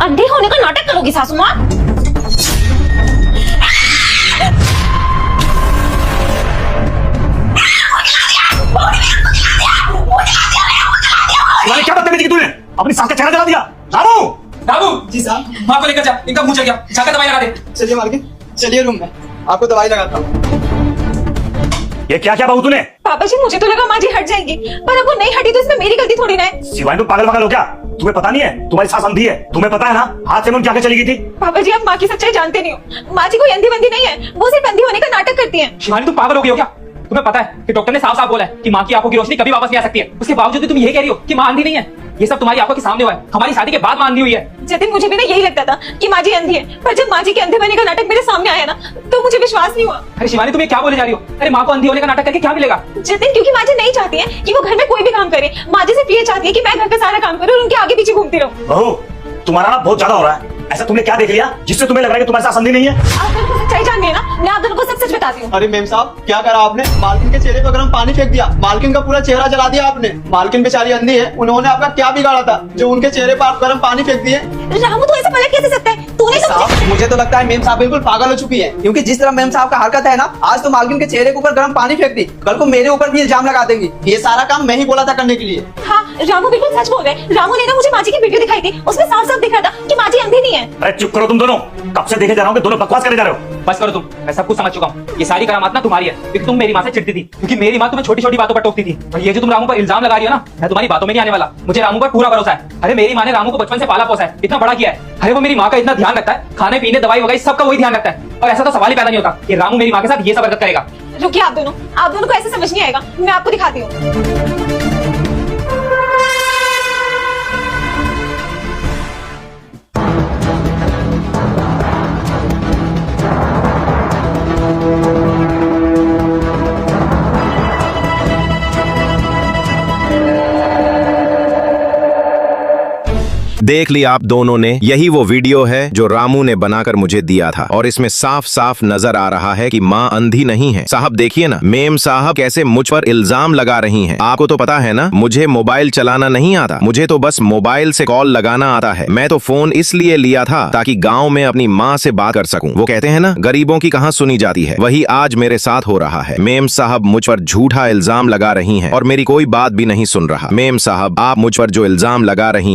अंधे होने का नाटक करोगी सासू माँ? शिवानी क्या बदतमीजी की तूने? अपनी सास का चेहरा जला दिया। रामू! बाबू जी साहब, माँ को लेकर जा, इनका मुंह चल गया, जाकर दवाई लगा दे। चलिए मालकिन, चलिए रूम में, आपको दवाई लगाता हूँ। ये क्या क्या बहू तूने? पापा जी मुझे तो लगा माँ जी हट जाएंगी, पर अब वो नहीं हटी तो इसमें मेरी गलती थोड़ी ना है। शिवानी तुम पागल हो क्या? तुम्हें पता नहीं है तुम्हारी सास अंधी है? तुम्हें पता है ना हाथ से में उनकी आंखें चली गई थी। पापा जी आप माँ की सच्चाई जानते नहीं हो। माँ जी कोई अंधी बंदी नहीं है, वो सिर्फ अंधी होने का नाटक करती है। शिवानी तुम पागल हो गई हो क्या? तुम्हें पता है कि डॉक्टर ने साफ साफ बोला है कि माँ की आंखों की रोशनी कभी वापस नहीं आ सकती है। उसके बावजूद भी तुम यही कह रही हो कि माँ अंधी नहीं है। ये सब तुम्हारी आंखों के सामने हुआ है। हमारी शादी के बाद माँ अंधी हुई है। जतिन मुझे भी ना यही लगता था कि माँ जी अंधी है, पर जब माँ जी के अंधे बनने का नाटक मेरे सामने आया ना तो मुझे विश्वास नहीं हुआ। अरे शिवानी तुम ये क्या बोले जा रही हो? अरे माँ को अंधी होने का नाटक करके क्या मिलेगा? जतिन क्योंकि माँ जी नहीं चाहती है कि वो घर में कोई भी काम करे। माँ जी सिर्फ ये चाहती है कि मैं घर का सारा काम करूँ और उनके आगे पीछे घूमती रहूँ। बहू तुम्हारा ना बहुत ज्यादा हो रहा है। ऐसा तुमने क्या देख लिया जिससे तुम्हें लग रहा है कि तुम्हारी सास अंधी नहीं है? आप दोनों को सच्चाई जाननी है ना, मैं आप दोनों को सब सच बताती हूँ। अरे मेम साहब, क्या करा आपने? मालकिन के चेहरे पर गर्म पानी फेंक दिया, मालकिन का पूरा चेहरा जला दिया आपने। मालकिन बेचारी अंधी है, उन्होंने आपका क्या बिगाड़ा था जो उनके चेहरे पर आप गर्म पानी फेंक दिए? रामू तो ऐसे पलट कैसे सकता है? तूने तो साहब मुझे तो लगता है मेम साहब बिल्कुल पागल हो चुकी है, क्योंकि जिस तरह मेम साहब का हरकत है ना, आज तो मालकिन के चेहरे के ऊपर गर्म पानी फेंक दी, कल को मेरे ऊपर भी इल्जाम लगा देंगी। ये सारा काम मैं ही बोला था करने के लिए। हाँ रामू बिल्कुल सच बोल रहे हैं। रामू ने ना मुझे माँ जी की वीडियो दिखाई थी, उसमें साफ साफ दिख रहा था कि माँ जी अंधी नहीं है। अरे चुप करो तुम दोनों। कब से देखे जा रहा हूँ कि दोनों बकवास करे जा रहे हो। बस करो तुम, मैं सब कुछ समझ चुका हूँ। ये सारी करामात ना तुम्हारी है, क्योंकि तुम मेरी माँ से चिढ़ती थी, क्योंकि मेरी माँ तुम्हें छोटी छोटी बातों पर टोकती थी। और ये जो तुम रामू पर इल्जाम लगा रही हो ना, मैं तुम्हारी बातों में नहीं आने वाला। मुझे रामू पर पूरा भरोसा है। अरे मेरी माँ ने रामू को बचपन से पाला पोसा है, इतना बड़ा किया है। अरे वो मेरी माँ का इतना ध्यान रखता है, खाने पीने दवाई वगैरह सबका वही ध्यान रखता है। और ऐसा तो सवाल ही पैदा नहीं होता कि रामू मेरी माँ के साथ ये सब हरकत करेगा। रुकिए आप दोनों को ऐसे समझ नहीं आएगा। मैं आपको दिखाती हूँ। देख लिया आप दोनों ने, यही वो वीडियो है जो रामू ने बनाकर मुझे दिया था और इसमें साफ साफ नजर आ रहा है कि माँ अंधी नहीं है। साहब देखिए ना, मेम साहब कैसे मुझ पर इल्जाम लगा रही हैं। आपको तो पता है ना, मुझे मोबाइल चलाना नहीं आता, मुझे तो बस मोबाइल से कॉल लगाना आता है। मैं तो फोन इसलिए लिया था ताकि गाँव में अपनी माँ से बात कर सकूं। वो कहते हैं ना, गरीबों की कहाँ सुनी जाती है, वही आज मेरे साथ हो रहा है। मेम साहब मुझ पर झूठा इल्जाम लगा रही है और मेरी कोई बात भी नहीं सुन रहा। मेम साहब आप मुझ पर जो इल्जाम लगा रही